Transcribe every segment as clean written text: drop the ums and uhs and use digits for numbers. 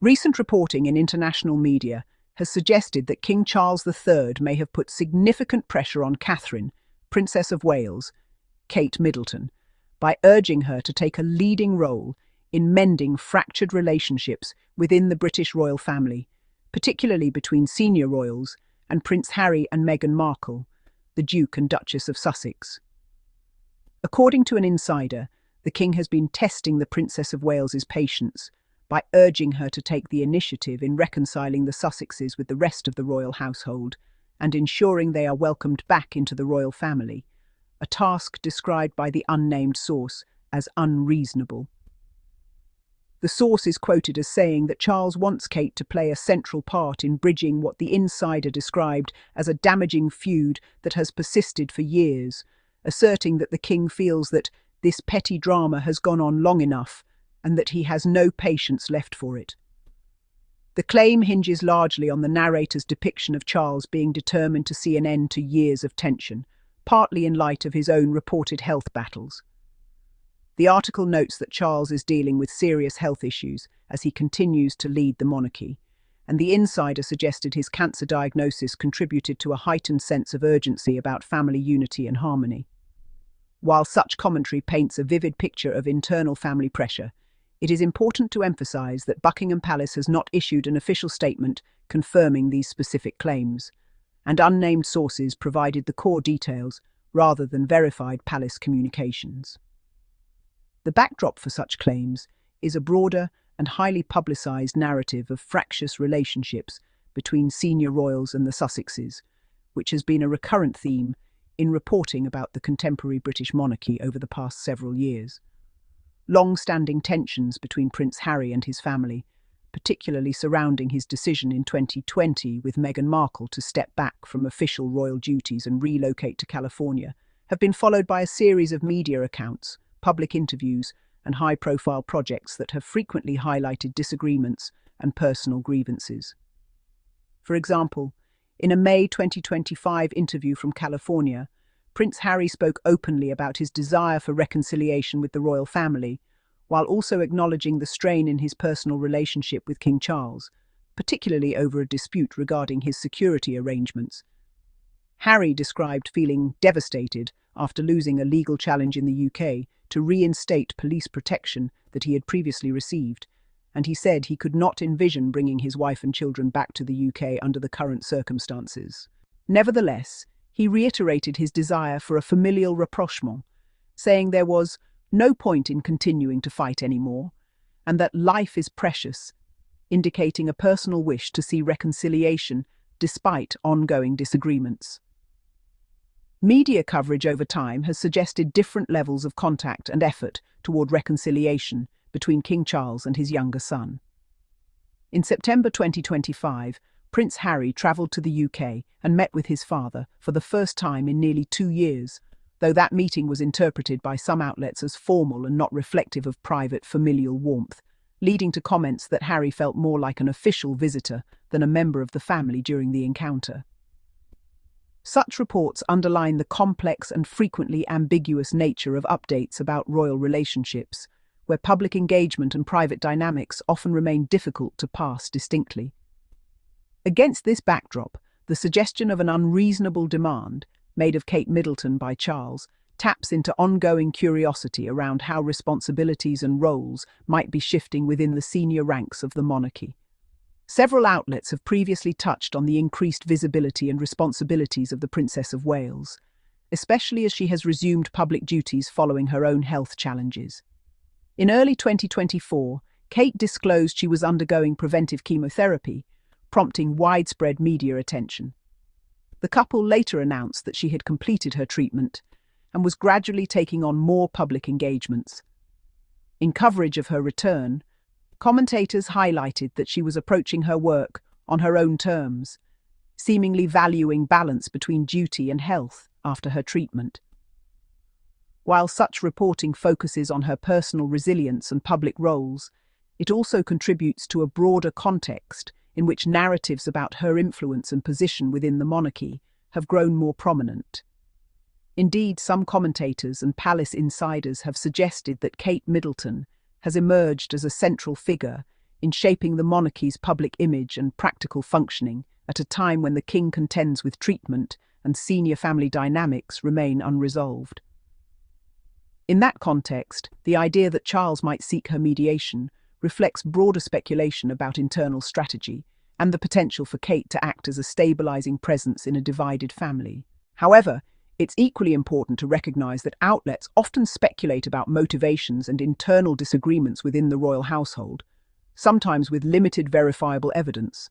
Recent reporting in international media has suggested that King Charles III may have put significant pressure on Catherine, Princess of Wales, Kate Middleton, by urging her to take a leading role in mending fractured relationships within the British royal family, particularly between senior royals and Prince Harry and Meghan Markle, the Duke and Duchess of Sussex. According to an insider, the King has been testing the Princess of Wales's patience by urging her to take the initiative in reconciling the Sussexes with the rest of the royal household and ensuring they are welcomed back into the royal family, a task described by the unnamed source as unreasonable. The source is quoted as saying that Charles wants Kate to play a central part in bridging what the insider described as a damaging feud that has persisted for years, asserting that the King feels that this petty drama has gone on long enough and that he has no patience left for it. The claim hinges largely on the narrator's depiction of Charles being determined to see an end to years of tension, partly in light of his own reported health battles. The article notes that Charles is dealing with serious health issues as he continues to lead the monarchy, and the insider suggested his cancer diagnosis contributed to a heightened sense of urgency about family unity and harmony. While such commentary paints a vivid picture of internal family pressure, it is important to emphasize that Buckingham Palace has not issued an official statement confirming these specific claims, and unnamed sources provided the core details rather than verified palace communications. The backdrop for such claims is a broader and highly publicised narrative of fractious relationships between senior royals and the Sussexes, which has been a recurrent theme in reporting about the contemporary British monarchy over the past several years. Long-standing tensions between Prince Harry and his family, particularly surrounding his decision in 2020 with Meghan Markle to step back from official royal duties and relocate to California, have been followed by a series of media accounts, public interviews, and high-profile projects that have frequently highlighted disagreements and personal grievances. For example, in a May 2025 interview from California, Prince Harry spoke openly about his desire for reconciliation with the royal family, while also acknowledging the strain in his personal relationship with King Charles, particularly over a dispute regarding his security arrangements. Harry described feeling devastated after losing a legal challenge in the UK to reinstate police protection that he had previously received, and he said he could not envision bringing his wife and children back to the UK under the current circumstances. Nevertheless, he reiterated his desire for a familial rapprochement, saying there was no point in continuing to fight anymore, and that life is precious, indicating a personal wish to see reconciliation despite ongoing disagreements. Media coverage over time has suggested different levels of contact and effort toward reconciliation between King Charles and his younger son. In September 2025, Prince Harry travelled to the UK and met with his father for the first time in nearly 2 years, though that meeting was interpreted by some outlets as formal and not reflective of private familial warmth, leading to comments that Harry felt more like an official visitor than a member of the family during the encounter. Such reports underline the complex and frequently ambiguous nature of updates about royal relationships, where public engagement and private dynamics often remain difficult to parse distinctly. Against this backdrop, the suggestion of an unreasonable demand, made of Kate Middleton by Charles, taps into ongoing curiosity around how responsibilities and roles might be shifting within the senior ranks of the monarchy. Several outlets have previously touched on the increased visibility and responsibilities of the Princess of Wales, especially as she has resumed public duties following her own health challenges. In early 2024, Kate disclosed she was undergoing preventive chemotherapy, prompting widespread media attention. The couple later announced that she had completed her treatment and was gradually taking on more public engagements. In coverage of her return, commentators highlighted that she was approaching her work on her own terms, seemingly valuing balance between duty and health after her treatment. While such reporting focuses on her personal resilience and public roles, it also contributes to a broader context in which narratives about her influence and position within the monarchy have grown more prominent. Indeed, some commentators and palace insiders have suggested that Kate Middleton has emerged as a central figure in shaping the monarchy's public image and practical functioning at a time when the king contends with treatment and senior family dynamics remain unresolved. In that context, the idea that Charles might seek her mediation reflects broader speculation about internal strategy and the potential for Kate to act as a stabilizing presence in a divided family. However, it's equally important to recognize that outlets often speculate about motivations and internal disagreements within the royal household, sometimes with limited verifiable evidence,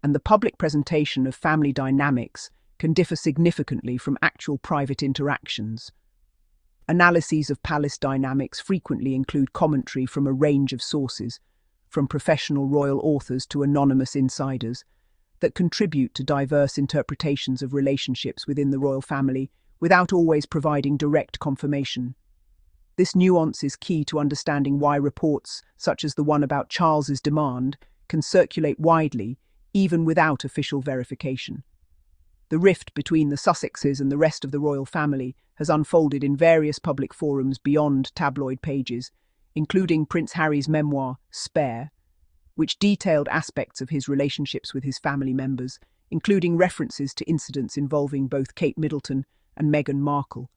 and the public presentation of family dynamics can differ significantly from actual private interactions. Analyses of palace dynamics frequently include commentary from a range of sources, from professional royal authors to anonymous insiders, that contribute to diverse interpretations of relationships within the royal family without always providing direct confirmation. This nuance is key to understanding why reports, such as the one about Charles's demand, can circulate widely, even without official verification. The rift between the Sussexes and the rest of the royal family has unfolded in various public forums beyond tabloid pages, including Prince Harry's memoir, Spare, which detailed aspects of his relationships with his family members, including references to incidents involving both Kate Middleton and Meghan Markle.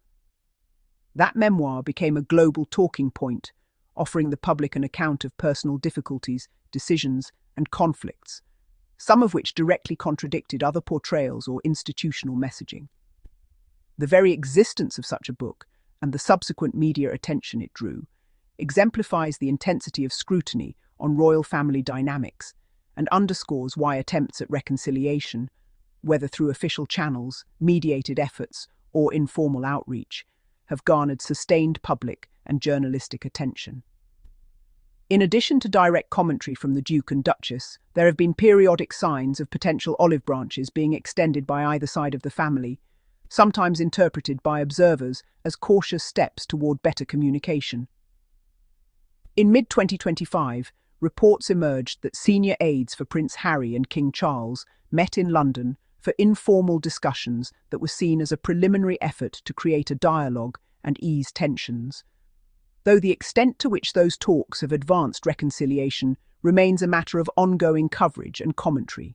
That memoir became a global talking point, offering the public an account of personal difficulties, decisions, and conflicts, some of which directly contradicted other portrayals or institutional messaging. The very existence of such a book, and the subsequent media attention it drew, exemplifies the intensity of scrutiny on royal family dynamics and underscores why attempts at reconciliation, whether through official channels, mediated efforts, or informal outreach, have garnered sustained public and journalistic attention. In addition to direct commentary from the Duke and Duchess, there have been periodic signs of potential olive branches being extended by either side of the family, sometimes interpreted by observers as cautious steps toward better communication. In mid-2025, reports emerged that senior aides for Prince Harry and King Charles met in London for informal discussions that were seen as a preliminary effort to create a dialogue and ease tensions, though the extent to which those talks have advanced reconciliation remains a matter of ongoing coverage and commentary.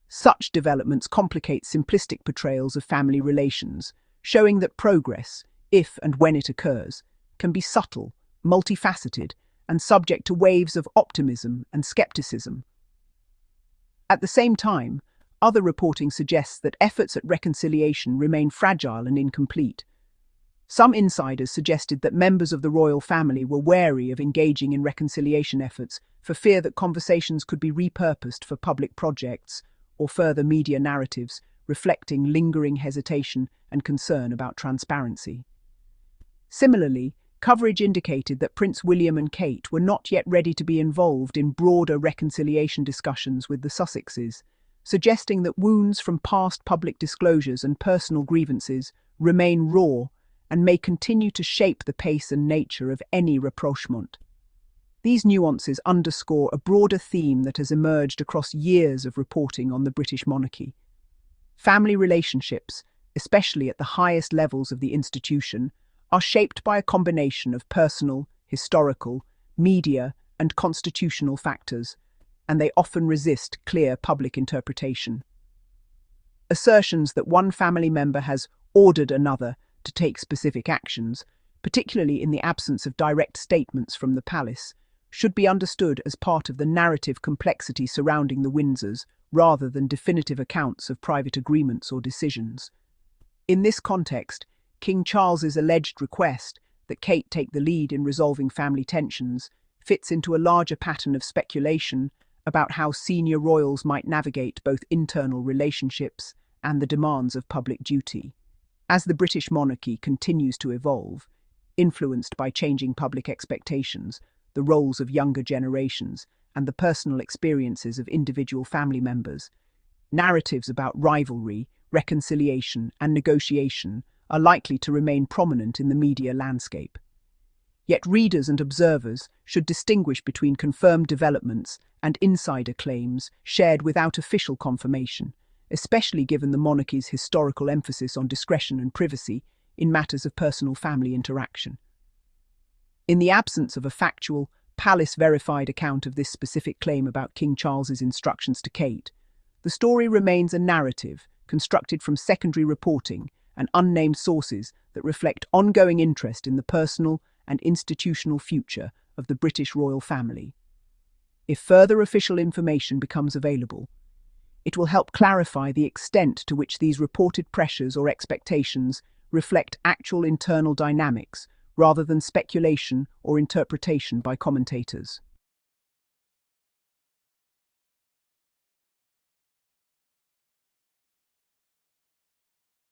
Such developments complicate simplistic portrayals of family relations, showing that progress, if and when it occurs, can be subtle, multifaceted, and subject to waves of optimism and skepticism. At the same time, other reporting suggests that efforts at reconciliation remain fragile and incomplete. Some insiders suggested that members of the royal family were wary of engaging in reconciliation efforts for fear that conversations could be repurposed for public projects or further media narratives, reflecting lingering hesitation and concern about transparency. Similarly, coverage indicated that Prince William and Kate were not yet ready to be involved in broader reconciliation discussions with the Sussexes, suggesting that wounds from past public disclosures and personal grievances remain raw and may continue to shape the pace and nature of any rapprochement. These nuances underscore a broader theme that has emerged across years of reporting on the British monarchy. Family relationships, especially at the highest levels of the institution, are shaped by a combination of personal, historical, media, and constitutional factors, and they often resist clear public interpretation. Assertions that one family member has ordered another to take specific actions, particularly in the absence of direct statements from the palace, should be understood as part of the narrative complexity surrounding the Windsors, rather than definitive accounts of private agreements or decisions. In this context, King Charles's alleged request that Kate take the lead in resolving family tensions fits into a larger pattern of speculation about how senior royals might navigate both internal relationships and the demands of public duty. As the British monarchy continues to evolve, influenced by changing public expectations, the roles of younger generations, and the personal experiences of individual family members, narratives about rivalry, reconciliation, and negotiation are likely to remain prominent in the media landscape. Yet readers and observers should distinguish between confirmed developments and insider claims shared without official confirmation, especially given the monarchy's historical emphasis on discretion and privacy in matters of personal family interaction. In the absence of a factual, palace-verified account of this specific claim about King Charles's instructions to Kate, the story remains a narrative constructed from secondary reporting and unnamed sources that reflect ongoing interest in the personal and institutional future of the British royal family. If further official information becomes available, it will help clarify the extent to which these reported pressures or expectations reflect actual internal dynamics rather than speculation or interpretation by commentators.